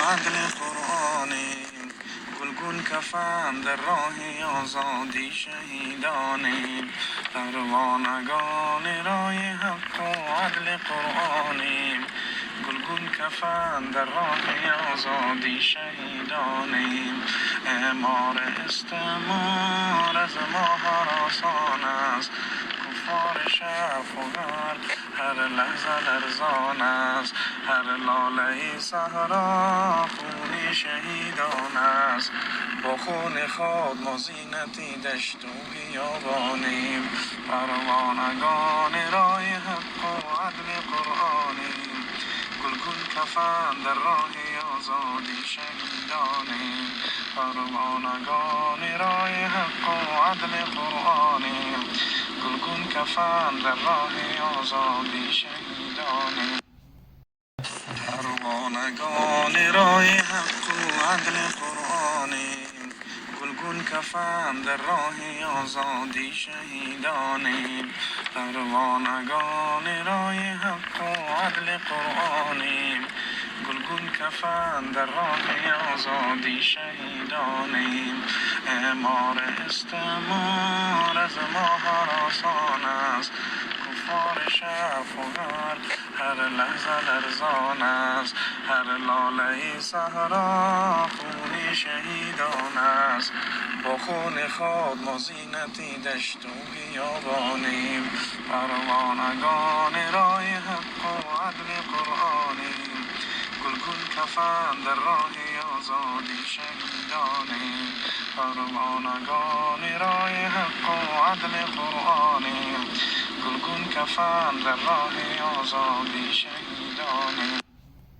عدل قرآنیم، گلگون کفن در راه آزادی شهیدانیم. پروانگان رای حق و عدل قرآنیم، گلگون کفن در راه آزادی شهیدانیم. اعمار استعمار از ما هراسان است، کفار شرف و غرب هر لحظه لرزان است. هر لاله صحرا خون شهیدان است، با خون خود ما زینتی دشت و بیابانیم. پروانگان رای حق و عدل قرآنیم، گلگون کفن در راه آزادی شهیدانیم. پروانگان رای حق و عدل قرآنیم، گلگون کفن در راه آزادی شهیدانیم. پروانگان رای حق و عدل قرآنیم، گلگون کفن در راه آزادی شهیدانیم. پروانگان رای حق و عدل قرآنیم، گلگون کفن در راه آزادی شهیدانیم. اعمار استعمار از ما هراسان است، کفار شرف و غرب هر لحظه لرزان است. هر لاله صحرا خون شهیدان است، با خون خود ما زینتی دشت و بیابانیم. پروانگان رای حق و عدل قرآنیم، گلگون کفن در راه آزادی شهیدانیم. پروانگان رای حق و عدل قرآنیم، گلگون کفن در راه آزادی شهیدانیم.